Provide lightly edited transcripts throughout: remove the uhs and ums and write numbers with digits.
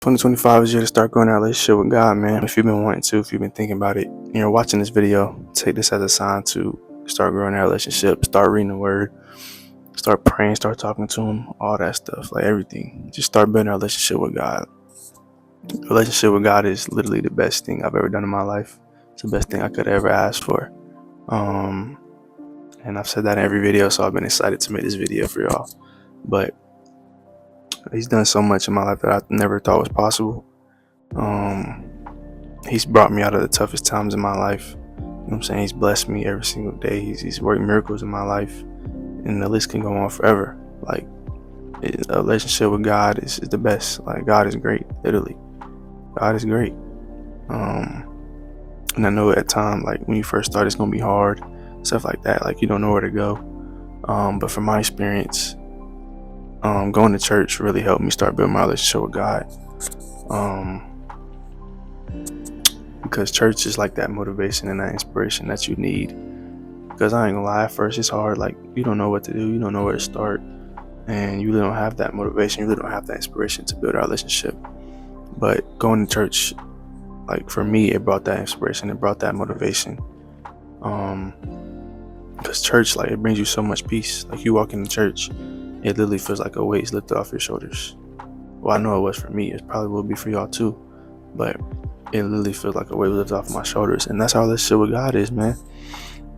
2025 is your to start growing that relationship with God, man. If you've been wanting to, if you've been thinking about it, and you're watching this video, take this as a sign to start growing that relationship, start reading the word, start praying, start talking to him, all that stuff, like everything. Just start building a relationship with God. A relationship with God is literally the best thing I've ever done in my life. It's the best thing I could ever ask for. And I've said that in every video, so I've been excited to make this video for y'all. But he's done so much in my life that I never thought was possible. He's brought me out of the toughest times in my life. You know what I'm saying? He's blessed me every single day. He's worked miracles in my life, and the list can go on forever. Like, a relationship with God is the best. Like, God is great, literally. God is great. And I know at time, like when you first start, it's gonna be hard, stuff like that. Like, you don't know where to go. But from my experience, going to church really helped me start building my relationship with God. Because church is like that motivation and that inspiration that you need. Because I ain't gonna lie, at first it's hard. Like, you don't know what to do, you don't know where to start, and you really don't have that motivation, you really don't have that inspiration to build a relationship. But going to church, like for me, it brought that inspiration, it brought that motivation. Because church, like, it brings you so much peace. Like, you walk into church, it literally feels like a weight's lifted off your shoulders. Well, I know it was for me, it probably will be for y'all too, but it literally feels like a weight lifted off my shoulders. And that's how our relationship with God is, man.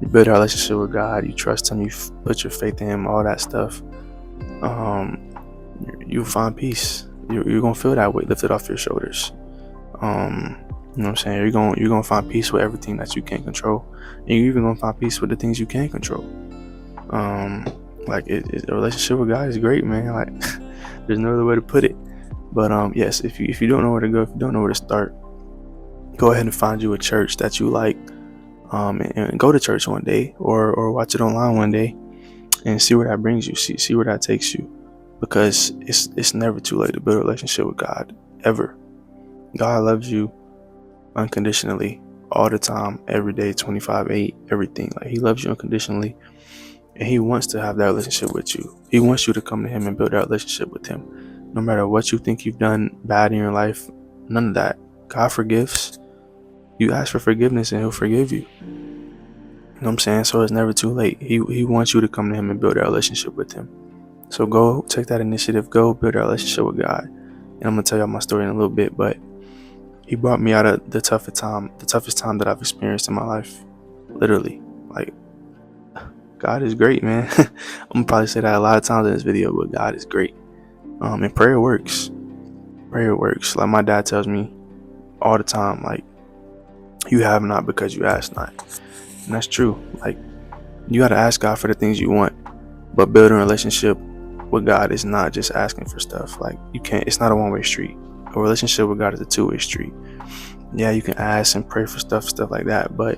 You build a relationship with God, you trust him, you put your faith in him, all that stuff. You find peace. You're gonna feel that weight lifted off your shoulders. You know what I'm saying? You're gonna find peace with everything that you can't control, and you're even gonna find peace with the things you can control. Like, a relationship with God is great, man. Like, there's no other way to put it. But yes, if you don't know where to go, if you don't know where to start, go ahead and find you a church that you like, and go to church one day, or watch it online one day, and see where that brings you. See where that takes you, because it's never too late to build a relationship with God, ever. God loves you unconditionally all the time, every day, 25/8, everything. Like, he loves you unconditionally, and he wants to have that relationship with you. He wants you to come to him and build that relationship with him. No matter what you think you've done bad in your life, none of that. God forgives. You ask for forgiveness and he'll forgive you. You know what I'm saying? So it's never too late. He wants you to come to him and build a relationship with him. So go take that initiative, go build a relationship with God. And I'm gonna tell y'all my story in a little bit, but he brought me out of the toughest time that I've experienced in my life. Literally. Like, God is great, man. I'm gonna probably say that a lot of times in this video, but God is great. And prayer works. Prayer works. Like, my dad tells me all the time, like, you have not because you ask not. And that's true. Like, you gotta ask God for the things you want, but building a relationship with God is not just asking for stuff. Like, it's not a one-way street. A relationship with God is a two-way street. Yeah, you can ask and pray for stuff like that, but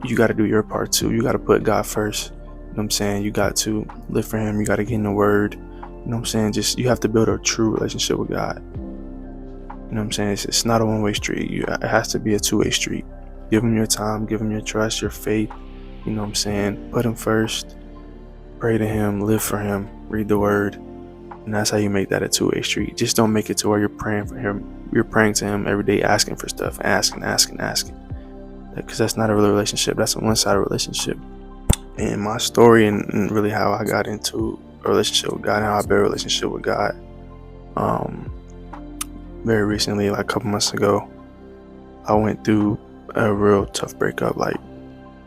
you got to do your part too. You got to put God first. You know what I'm saying? You got to live for him. You got to get in the word. You know what I'm saying? Just, you have to build a true relationship with God. You know what I'm saying? It's not a one-way street. It has to be a two-way street. Give him your time, give him your trust, your faith. You know what I'm saying? Put him first. Pray to him, live for him, read the word. And that's how you make that a two-way street. Just don't make it to where you're praying for him. You're praying to him every day, asking for stuff, asking. Because that's not a real relationship. That's a one-sided relationship. And my story and really how I got into a relationship with God and how I built a relationship with God, very recently, like a couple months ago, I went through a real tough breakup. Like,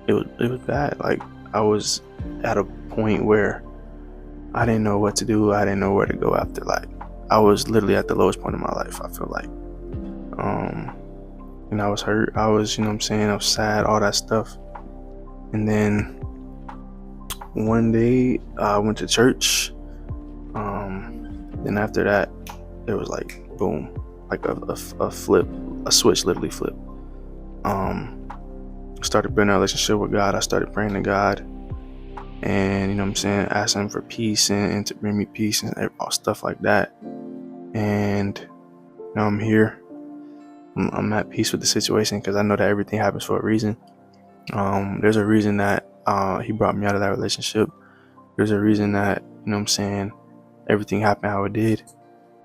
it was bad. Like, I was at a point where I didn't know what to do. I didn't know where to go after. Like, I was literally at the lowest point in my life, I feel like. And I was hurt. I was, you know what I'm saying, I was sad, all that stuff. And then one day I went to church. Then after that, it was like, boom, like a flip, a switch literally flipped. Started building a relationship with God. I started praying to God, and, you know what I'm saying, asking him for peace and to bring me peace and all stuff like that. And now I'm here. I'm at peace with the situation because I know that everything happens for a reason. There's a reason that he brought me out of that relationship. There's a reason that, you know what I'm saying, everything happened how it did.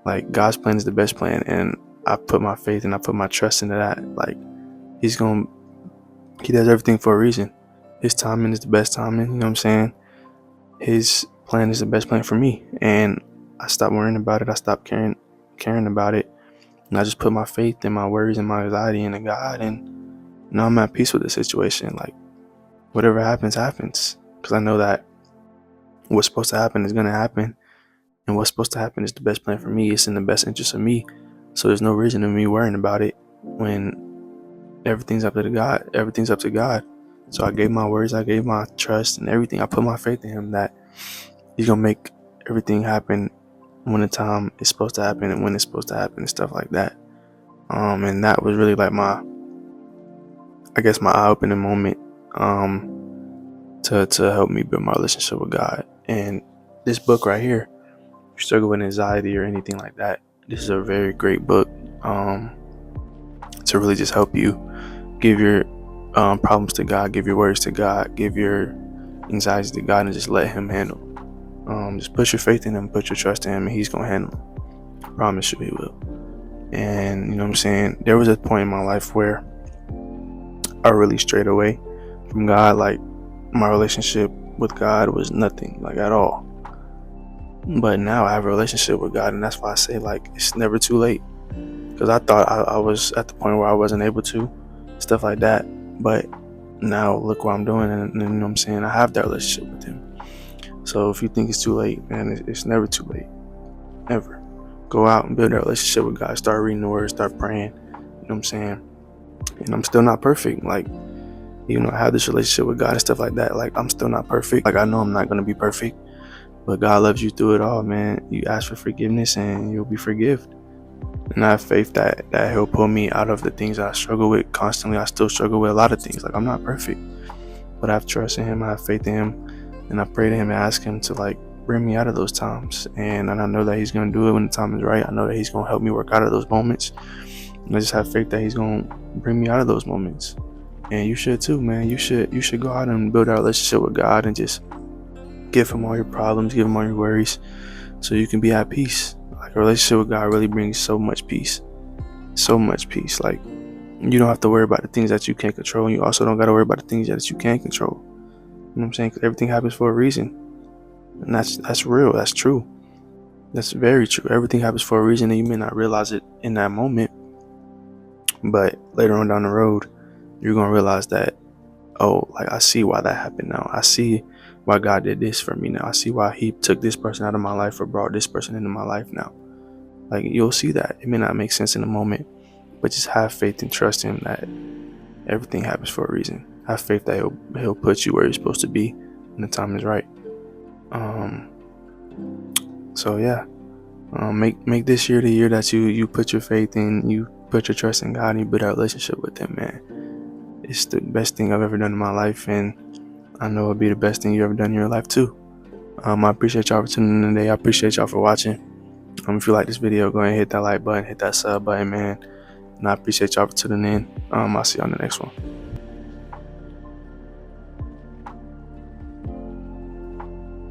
Like, God's plan is the best plan, and I put my faith and I put my trust into that. Like, he does everything for a reason. His timing is the best timing, you know what I'm saying? His plan is the best plan for me, and I stopped worrying about it. I stopped caring about it, and I just put my faith and my worries and my anxiety into God, and now I'm at peace with the situation. Like, whatever happens, happens, because I know that what's supposed to happen is gonna happen, and what's supposed to happen is the best plan for me. It's in the best interest of me, so there's no reason of me worrying about it when everything's up to God. Everything's up to God. So I gave my words, I gave my trust and everything. I put my faith in him that he's gonna make everything happen when the time is supposed to happen and when it's supposed to happen and stuff like that. And that was really like my eye-opening moment to help me build my relationship with God. And this book right here, if you struggle with anxiety or anything like that, this is a very great book to really just help you give your problems to God, give your worries to God, give your anxiety to God, and just let him handle. Just put your faith in him, put your trust in him, and he's gonna handle them. I promise you he will. And you know what I'm saying, there was a point in my life where I really strayed away from God. Like, my relationship with God was nothing, like, at all. But now I have a relationship with God, and that's why I say, like, it's never too late. Because I thought I was at the point where I wasn't able to, stuff like that. But now look what I'm doing, and you know what I'm saying, I have that relationship with him. So if you think it's too late, man, it's never too late. Never. Go out and build a relationship with God. Start reading the word, start praying. You know what I'm saying? And I'm still not perfect. Like, you know, I have this relationship with God and stuff like that. Like, I'm still not perfect. Like, I know I'm not going to be perfect. But God loves you through it all, man. You ask for forgiveness and you'll be forgiven. And I have faith that he'll pull me out of the things I struggle with constantly. I still struggle with a lot of things. Like, I'm not perfect. But I have trust in him. I have faith in him. And I pray to him and ask him to, like, bring me out of those times. And I know that he's going to do it when the time is right. I know that he's going to help me work out of those moments. And I just have faith that he's going to bring me out of those moments. And you should too, man. You should go out and build a relationship with God and just give him all your problems, give him all your worries, so you can be at peace. Like, a relationship with God really brings so much peace. So much peace. Like, you don't have to worry about the things that you can't control, and you also don't got to worry about the things that you can control. You know what I'm saying? Because everything happens for a reason. And that's real. That's true. That's very true. Everything happens for a reason, and you may not realize it in that moment. But later on down the road, you're going to realize that, oh, like, I see why that happened now. I see why God did this for me now. I see why he took this person out of my life or brought this person into my life now. Like, you'll see that. It may not make sense in the moment, but just have faith and trust him that everything happens for a reason. Have faith that he'll put you where you're supposed to be when the time is right. So yeah, make this year the year that you put your faith in, you put your trust in God, and you build a relationship with him, man. It's the best thing I've ever done in my life, and I know it'll be the best thing you ever done in your life too. I appreciate y'all for tuning in today. I appreciate y'all for watching. If you like this video, go ahead and hit that like button, hit that sub button, man. And I appreciate y'all for tuning in. I'll see you on the next one.